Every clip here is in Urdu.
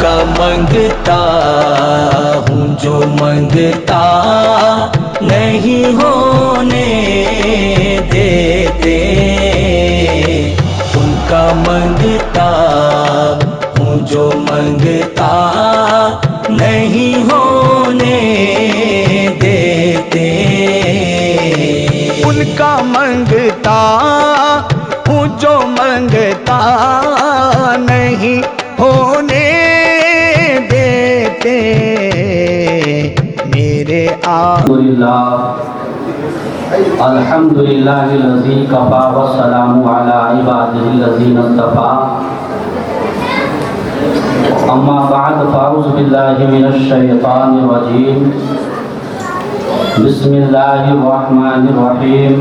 کا منگتا ہوں جو منگتا نہیں ہونے دیتے، ان کا منگتا ہوں جو منگتا نہیں ہونے دیتے، ان کا منگتا ہوں جو منگتا نہیں ہونے دیتے، میرے الحمدللہ الذی کفا والسلام علی عبادہ الذین اصطفیٰ، اما بعد فاعوذ باللہ من الشیطان الرجیم، بسم اللہ الرحمن الرحیم،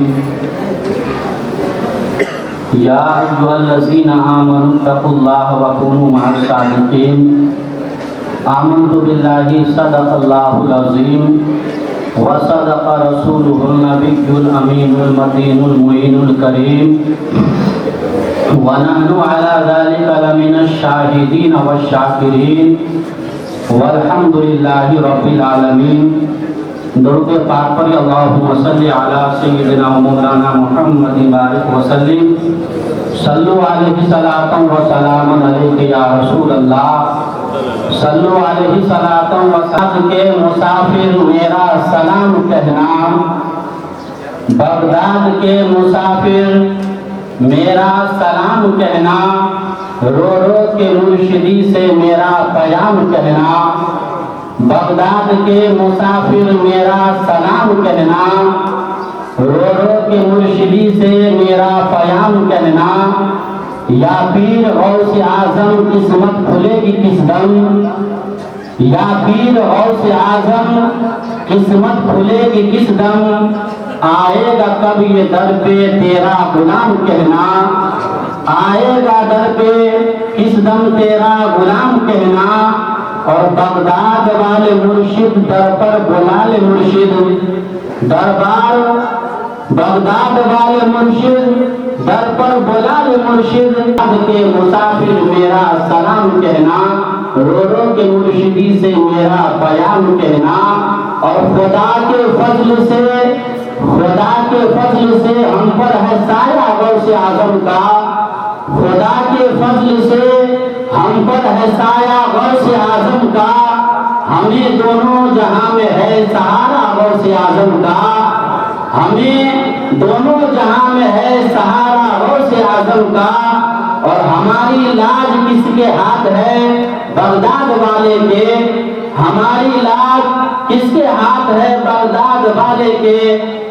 یا ایھا الذین آمنوا اتقوا اللہ وکونوا مع الصادقین، آمنت باللہ صدق اللہ العظیم وصدق رسولہ النبی الامین المتین المعین الکریم، ونحن علی ذلک لمن الشاہدین والشاکرین، والحمد للہ رب العالمین۔ درود پاک پر اللہم صلی علی سیدنا و مولانا محمد بارک وسلم، صلو علیہ صلاۃ و سلام علیک یا رسول اللہ، صلو علیہ صلاۃ و سلام کے مسافر میرا سلام کہنا، بغداد کے مسافر میرا سلام کہنا، رو رو کے مرشدی سے میرا پیام کہنا، بغداد کے مسافر میرا سلام کہنا، رو رو کے مرشدی سے میرا پیام کہنا، یا پیر غوث اعظم قسمت کھلے گی کس دم، یا پیر غوث اعظم قسمت کھلے گی کس دم، آئے گا کب یہ در پہ تیرا غلام کہنا، آئے گا در پہ کس دم تیرا غلام کہنا، اور بغداد والے مرشد در پر بلا لے مرشد، دربار بغداد والے مرشد در پر بلا لے مرشد، کے مسافر میرا سلام کہنا، رو رو کے مرشدی سے میرا پیام کہنا، اور خدا کے فضل سے ہم پر ہے سایہ غوث اعظم کا، خدا کے فضل سے ہم پر ہے سایہ غوث اعظم کا، ہمیں دونوں جہاں میں ہے سہارا غوث اعظم کا، ہمیں دونوں جہاں میں ہے سہارا غوث اعظم کا، اور ہماری لاج کس کے ہاتھ ہے بغداد والے کے، ہماری لاج کس کے ہاتھ ہے بغداد والے کے،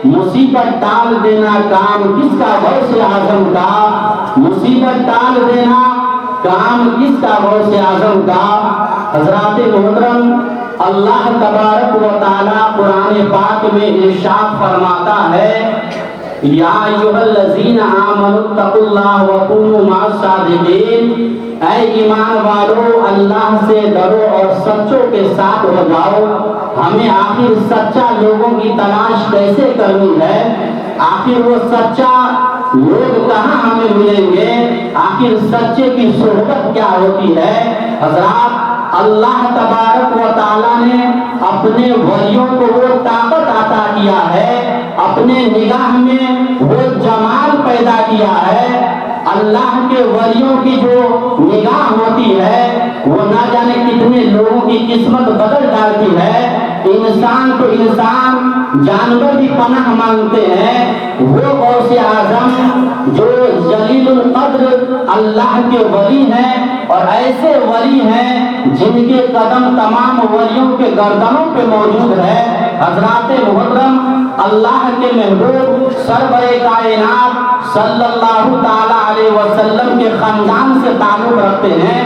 مصیبت ٹال دینا کام کس کا غوث اعظم کا، مصیبت ٹال دینا کام کس کا غوث اعظم کا۔ حضرات محترم، اللہ تبارک و تعالی قرآن پاک میں ارشاد فرماتا ہے، یا ایھا الذین آمنوا اتقوا اللہ وکونوا مع الصادقین، اے ایمان والو اللہ سے ڈرو اور سچوں کے ساتھ ہو جاؤ۔ ہمیں آخر سچا لوگوں کی تلاش کیسے کرنی ہے، آخر وہ سچا لوگ کہاں ہمیں ملیں گے، آخر سچے کی صحبت کیا ہوتی ہے۔ حضرات، اللہ تبارک و تعالیٰ نے اپنے ولیوں کو وہ طاقت عطا کیا ہے، اپنے نگاہ میں وہ جمال پیدا کیا ہے۔ اللہ کے ولیوں کی جو نگاہ ہوتی ہے وہ نہ جانے کتنے لوگوں کی قسمت بدل ڈالتی ہے۔ انسان تو انسان، جانور بھی پناہ مانگتے ہیں۔ وہ غوث اعظم جو جلیل القدر اللہ کے ولی ہیں، اور ایسے ولی ہیں جن کے قدم تمام ولیوں کے گردنوں پہ موجود ہے۔ حضرات محترم، اللہ کے محبوب سرور کائنات صلی اللہ تعالی علیہ وسلم کے خاندان سے تعلق رکھتے ہیں۔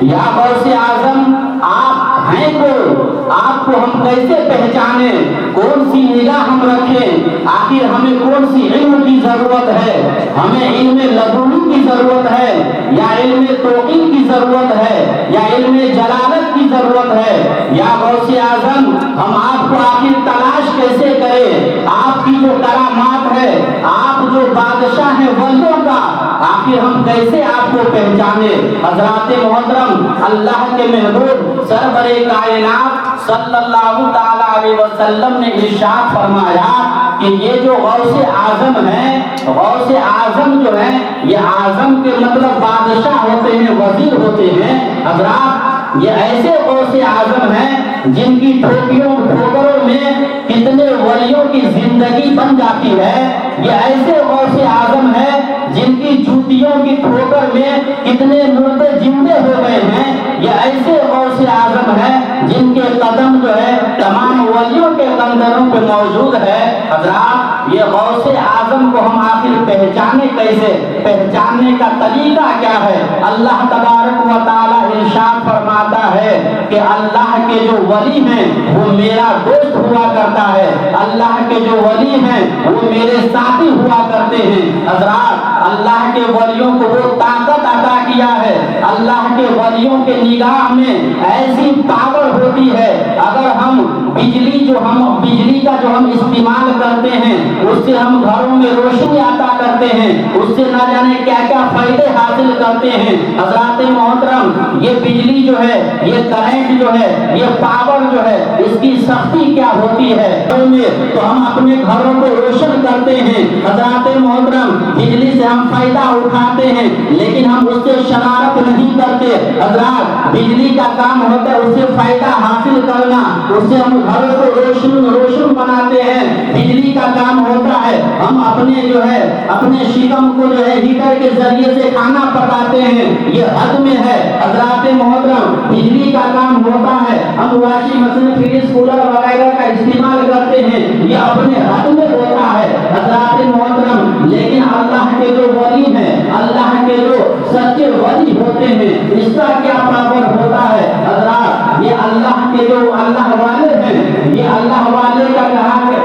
یا غوث اعظم، آپ ہیں کون؟ آپ کو ہم کیسے پہچانے؟ کون سی نگاہ ہم رکھیں؟ آخر ہمیں کون سی علم کی ضرورت ہے؟ ہمیں علم لدنی کی ضرورت ہے، یا علم توقیف کی ضرورت ہے، یا علم جلالت کی ضرورت ہے؟ یا غوث اعظم، ہم آپ کو آخر تلاش کیسے کریں؟ آپ کی جو کرامات ہے، آپ جو بادشاہ ہیں ولیوں کا، آخر ہم کیسے آپ کو پہچانے؟ حضرات محترم، اللہ کے محبوب سرور کائنات صلی اللہ تعالی علیہ وسلم نے ارشاد فرمایا کہ یہ جو غوث اعظم ہیں، غوث اعظم جو ہیں، یہ اعظم کے مطلب بادشاہ ہوتے ہیں، وزیر ہوتے ہیں۔ حضرات، یہ ایسے غوث اعظم ہیں جن کی ٹھوکروں میں کتنے ولیوں کی زندگی بن جاتی ہے۔ یہ ایسے غوث اعظم ہیں جن کی جوتیوں کی ٹھوکر میں کتنے مردے زندے ہو گئے ہیں۔ یہ ایسے غوث اعظم ہیں جن کے قدم جو ہے تمام ولیوں کے قدموں پہ موجود ہے۔ حضرات، یہ غوث اعظم کو ہم آخر پہچانے کیسے؟ پہچاننے کا طریقہ کیا ہے؟ اللہ تبارک و تعالی ارشاد فرماتا ہے کہ اللہ کے جو ولی ہیں وہ میرا دوست ہوا کرتا ہے، اللہ کے جو ولی ہیں وہ میرے ساتھی ہوا کرتے ہیں۔ حضرات، اللہ کے ولیوں کو وہ طاقت عطا کیا ہے، اللہ کے ولیوں کے نگاہ میں ایسی پاور ہوتی ہے، اگر ہم بجلی کا جو ہم استعمال کرتے ہیں اس سے ہم گھروں میں روشنی عطا کرتے ہیں، اس سے نہ جانے کیا کیا فائدے حاصل کرتے ہیں۔ حضرات محترم، یہ بجلی جو ہے، یہ کرنٹ جو ہے، یہ پاور جو ہے، اس کی سختی کیا ہوتی ہے تو ہم اپنے گھروں کو روشن کرتے ہیں۔ حضرات محترم، بجلی سے ہم فائدہ اٹھاتے ہیں لیکن ہم اس سے شرارت نہیں کرتے۔ حضرات، بجلی کا کام ہوتا ہے اس سے فائدہ حاصل کرنا، اس سے ہم گھروں کو روشن بناتے ہیں۔ بجلی کا کام ہوتا ہے ہم اپنے شکم کو جو ہے ہیٹر کے ذریعے سے کھانا پکاتے ہیں، یہ حد میں ہے۔ حضرات محترم، بجلی کا کام ہوتا ہے ہم واشنگ مشین، فریج، کولر وغیرہ کا استعمال کرتے ہیں، یہ اپنے حد میں ہوتا ہے۔ حضرات محترم، لیکن اللہ کے جو ولی ہیں، اللہ کے جو سچے ولی ہوتے ہیں، اس کا کیا پاور ہوتا ہے؟ حضرات، یہ اللہ کے جو اللہ والے ہیں، یہ اللہ والے کا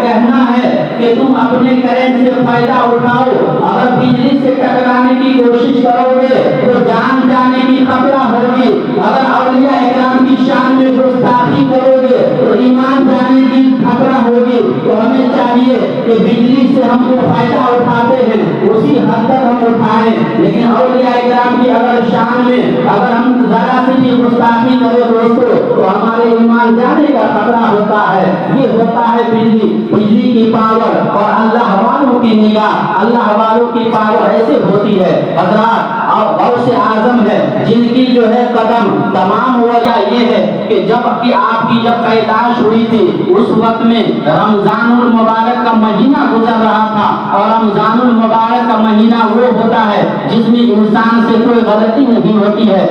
کہنا ہے کہ تم اپنے کرنٹ سے فائدہ اٹھاؤ، اگر بجلی سے ٹکرانے کی کوشش کرو گے تو جان جانے کی خطرہ ہوگی، اگر اولیاء اکرام کی شان میں گستاخی کرو گے تو ایمان جانے کی خطرہ ہوگی۔ تو ہمیں چاہیے کہ بجلی سے ہم جو فائدہ اٹھاتے ہیں اسی حد تک ہم اٹھائیں، لیکن اولیاء اکرام کی اگر شان میں اگر ہم ذرا سی بھی گستاخی کریں دوستو تو ہمارے ایمان جانے کا خطرہ ہوتا ہے۔ یہ ہوتا ہے بجلی کی پاور اور اللہ والوں کی نگاہ، اللہ والوں کی پاور ایسے ہوتی ہے۔ حضرات، غوث اعظم ہے جن کی جو ہے قدم تمام وجہ یہ ہے کہ جب کہ آپ کی جب پیدائش ہوئی تھی اس وقت میں رمضان المبارک کا مہینہ گزر رہا تھا، اور رمضان المبارک کا مہینہ وہ ہوتا ہے جس میں انسان سے کوئی غلطی نہیں ہوتی ہے،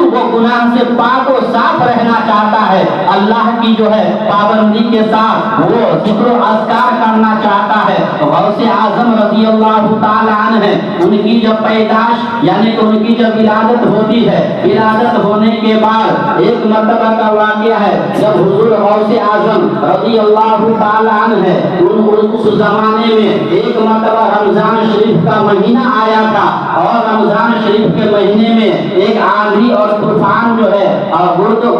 وہ گناہ سے پاک و صاف رہنا چاہتا ہے، اللہ کی جو ہے پابندی کے ساتھ وہ ذکر و اذکار کرنا چاہتا ہے۔ غوث اعظم رضی اللہ تعالیٰ عنہ ہے، ان کی جب پیدائش یعنی کہ ان کی جب ولادت ہوتی ہے، ولادت ہونے کے بعد ایک مرتبہ کا واقعہ ہے جب حضور غوث اعظم رضی اللہ تعالیٰ عنہ ہے اس زمانے میں ایک مرتبہ رمضان شریف کا مہینہ آیا تھا، اور رمضان شریف کے مہینے میں ایک آندھی اور طوفان جو ہے گرد و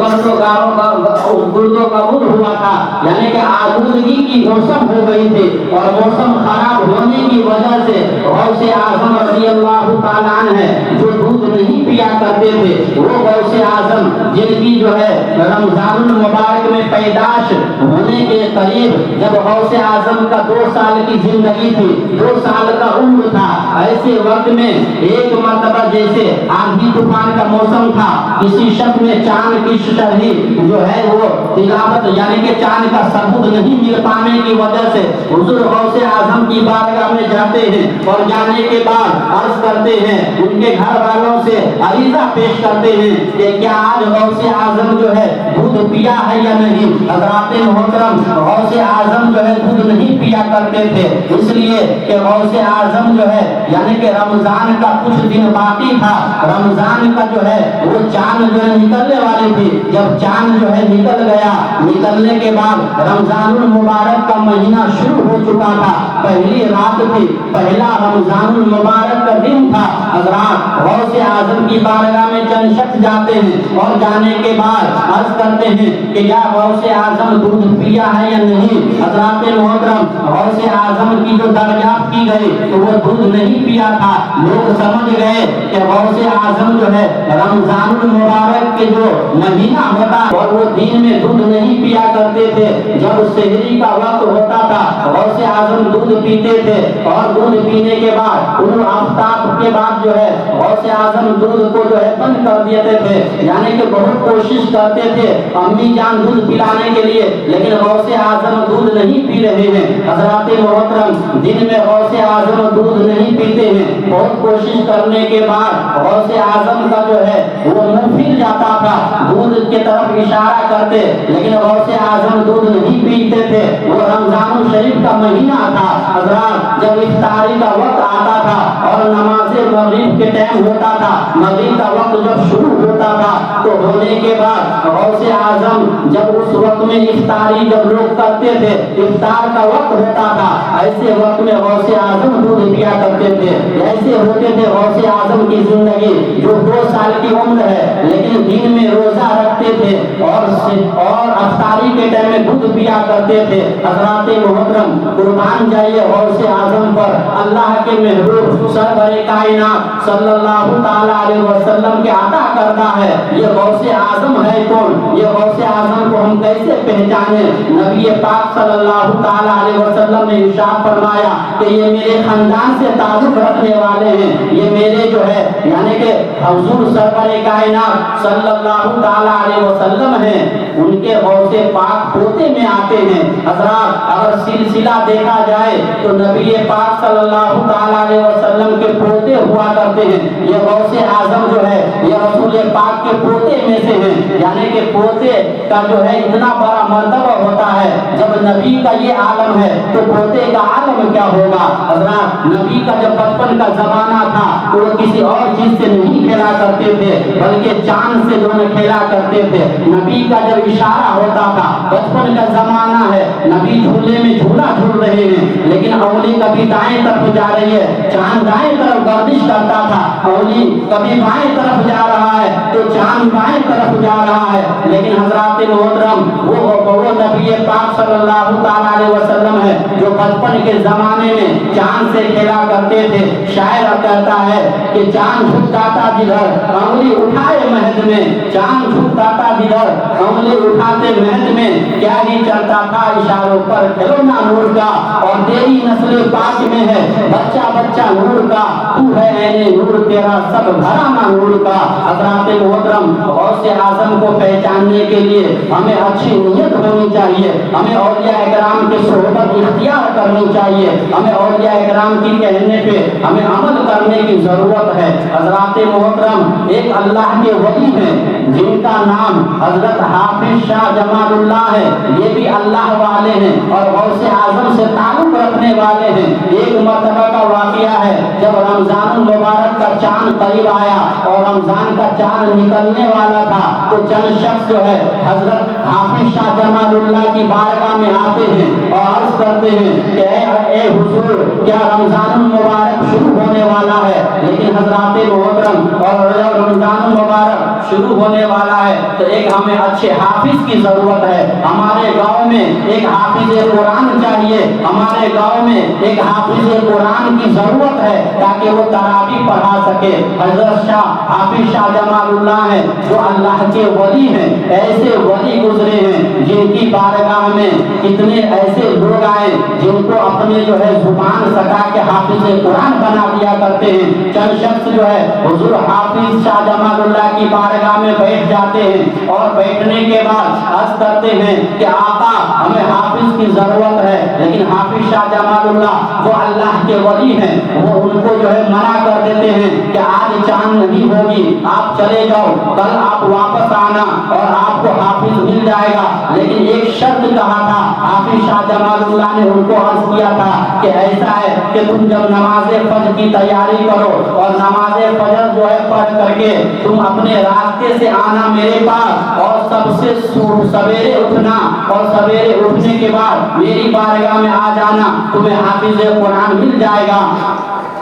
کبود ہوا تھا، یعنی کہ آلودگی کی موسم ہو گئی تھی، اور موسم خراب ہونے کی وجہ سے غوث اعظم رضی اللہ تعالیٰ عنہ ہے جو دودھ نہیں پیا کرتے تھے، وہ غوث اعظم جن کی جو ہے رمضان المبارک میں پیدائش ہونے کے قریب جب غوث اعظم کا 2 سال کی زندگی تھی، 2 سال کا عمر تھا، ایسے وقت میں ایک مرتبہ جیسے آندھی طوفان کا موسم تھا، کسی شخص میں چاند کی شرحی جو ہے وہ تلاوت یعنی کہ چاند کا ثبوت نہیں مل پانے کی وجہ سے حضور غوث اعظم کی بارگاہ میں جاتے ہیں، اور جانے کے بعد عرض کرتے ہیں، ان کے گھر والوں سے عریضہ پیش کرتے ہیں کہ کیا آج غوث اعظم جو ہے دودھ پیا ہے یا نہیں۔ حضرات محترم، غوث اعظم جو ہے دودھ نہیں پیا کرتے تھے، اس لیے کہ غوث اعظم جو ہے یعنی کہ رمضان کا کچھ دن باقی تھا، رمضان کا جو ہے وہ چاند جو ہے نکلنے والی تھی، جب چاند جو ہے نکل گیا، نکلنے کے بعد رمضان المبارک کا مہینہ شروع ہو چکا تھا، پہلی رات تھی، پہلا رمضان المبارک کا دن تھا۔ حضرات، غوث اعظم کی بارگاہ میں چند شخص جاتے ہیں، اور جانے کے بعد عرض کرتے ہیں کہ کیا غوث اعظم دودھ پیا ہے یا نہیں؟ حضرات محترم غوث اعظم کی جو دریافت کی گئی تو وہ دودھ نہیں پیا تھا. لوگ سمجھ گئے کہ غوث اعظم جو ہے رمضان المبارک کے جو مہینہ ہوتا اور وہ دین میں دودھ نہیں پیا کرتے تھے. جب سحری کا وقت ہوتا تھا غوث اعظم دودھ پیتے تھے اور دودھ پینے کے بعد طلوع آفتاب کے بعد جو ہے غوث اعظم دودھ کو جو ہے بند کر دیتے تھے. یعنی کہ بہت کوشش کرتے تھے امی جان دودھ پلانے کے لیے لیکن غوث اعظم دودھ نہیں پی رہے ہیں. حضرات محترم دن میں غوث اعظم دودھ نہیں پیتے ہیں. بہت کوشش کرنے کے بعد غوث اعظم کا جو ہے وہ منہ پھر جاتا تھا, دودھ کے طرف اشارہ کرتے لیکن غوث اعظم دودھ نہیں پیتے تھے. وہ رمضان الشریف کا مہینہ تھا. حضرات جب افطاری کا وقت آتا تھا اور نماز مغرب کے ٹائم ہوتا تھا, مغرب کا وقت جب شروع ہوتا تھا تو ہونے کے بعد غوث اعظم جب اس وقت میں افطاری جب لوگ کرتے تھے, افطار کا وقت ہوتا تھا, ایسے وقت میں غوث اعظم دودھ پیا کرتے تھے. ایسے ہوتے تھے غوث اعظم کی زندگی جو 2 سال کی عمر ہے لیکن دن میں روزہ رکھتے تھے اور افطاری کے ٹائم میں دودھ پیا کرتے تھے. حضرات محترم قربان جائیے غوث اعظم پر. اللہ کے محبوب سرور کائنات صلی اللہ تعالی علیہ وسلم کے عطا کرتا ہے. یہ غوث اعظم ہے کون؟ یہ غوث اعظم کو ہم کیسے پہچانے؟ نبی پاک صلی اللہ تعالی علیہ وسلم نے ارشاد فرمایا کہ یہ میرے خاندان سے تعلق رکھنے والے ہیں. یہ میرے جو ہے یعنی کہ حضور سرور کائنات صلی اللہ تعالی علیہ وسلم ہیں, ان کے غوث پاک پوتے میں آتے ہیں. حضرات اگر سلسلہ دیکھا جائے تو نبی پاک صلی اللہ تعالی علیہ وسلم کے پوتے ہوا کرتے ہیں. یہ غوث اعظم جو ہے یہ رسول پاک کے پوتے میں سے ہیں. یعنی کہ پوتے کا جو ہے اتنا بڑا مرتبہ ہوتا ہے. جب نبی کا یہ عالم ہے تو پوتے کا عالم کیا ہوگا؟ حضرات نبی کا جب بچپن کا زمانہ تھا تو وہ کسی اور چیز سے نہیں کھیلا کرتے تھے بلکہ چاند سے جو کھیلا کرتے تھے. نبی کا جب اشارہ ہوتا تھا, بچپن کا زمانہ ہے, نبی جھولے میں جھولا جھول رہے ہیں لیکن انگلی کبھی دائیں طرف جا رہی ہے, چاند دائیں طرف گردش کرتا تھا. انگلی کبھی بائیں طرف جا رہا ہے تو چاند بائیں طرف جا رہا ہے. لیکن حضرات محترم وہ نبی پاک صلی اللہ تعالی علیہ وسلم ہے جو بچپن کے زمانے میں چاند سے کھیلا کرتے تھے. شاعر کہتا ہے کہ چاند جھکتا جدھر انگلی اٹھائے مہد میں, چاند جھکتا جدھر انگلی اٹھاتے مہد میں, کیا ہی چلتا تھا اشاروں پر کھلونا نور کا, اور تیری نسل پاک میں ہے بچہ بچہ نور کا, تو ہے اے نور تیرا سب گھرانہ نور کا. حضرات محترم غوث اعظم کو پہچاننے کے لیے ہمیں اچھی نیت ہونی چاہیے, ہمیں اولیاء اکرام کی صحبت اختیار کرنی چاہیے, ہمیں اولیاء اکرام کی کہنے پہ ہمیں عمل کرنے کی ضرورت ہے. حضرات محترم ایک اللہ کے ولی ہیں جن کا نام حضرت حافظ شاہ جمال اللہ ہے. یہ بھی اللہ والے ہیں اور غوث اعظم سے تعلق رکھنے والے ہیں. ایک مرتبہ کا واقعہ ہے جب رمضان المبارک کا چاند قریب آیا اور رمضان کا چاند نکلنے والا تھا تو چند شخص جو ہے حضرت حافظ شاہ جمال اللہ کی بارگاہ میں آتے ہیں اور عرض کرتے ہیں کہ اے حضور کیا رمضان المبارک شروع ہونے والا ہے؟ لیکن حضرات محترم اور رمضان المبارک شروع ہونے والا ہے تو ایک ہمیں اچھے حافظ کی ضرورت ہے. ہمارے گاؤں میں ایک حافظ قرآن چاہیے, ہمارے گاؤں میں ایک حافظ قرآن کی ضرورت ہے تاکہ وہ تراویح پڑھا سکے. حضرت شاہ حافظ شاہ جمال اللہ ہیں جو اللہ کے ولی ہیں. ایسے ولی گزرے ہیں جن کی بارگاہ میں کتنے ایسے لوگ آئے جن کو اپنے جو ہے زبان سٹا کے حافظ قرآن بنا دیا کرتے ہیں. چند شخص جو ہے حضور حافظ شاہ جمال اللہ کی بارگاہ میں بیٹھ جاتے ہیں اور بیٹھنے کے بعد عرض کرتے ہیں کہ آقا ہمیں حافظ کی ضرورت ہے. لیکن حافظ شاہ جمال اللہ جو اللہ کے ولی ہیں وہ ان کو جو ہے منع کر دیتے ہیں کہ آج چاند نہیں ہوگی, آپ چلے جاؤ, کل آپ واپس آنا اور آپ کو حافظ مل جائے گا. لیکن ایک شرط کہا تھا حافظ شاہ جمال اللہ نے ان کو عرض کیا تھا کہ ایسا ہے کہ تم جب نماز فجر کی تیاری کرو اور نماز فجر جو ہے پڑھ کر کے تم اپنے راستے سے آنا میرے پاس اور سب سے سویرے اٹھنا اور سویرے اٹھنے کے بعد میری بارگاہ میں آ جانا, تمہیں حافظ قرآن مل جائے گا.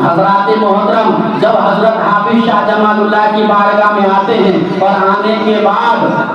حضرات محترم جب حضرت حافظ شاہ جمال اللہ کی بارگاہ میں آتے ہیں اور آنے کے بعد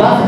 10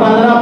15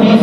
30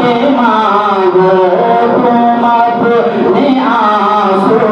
کے مانگو تم اپنے آنسو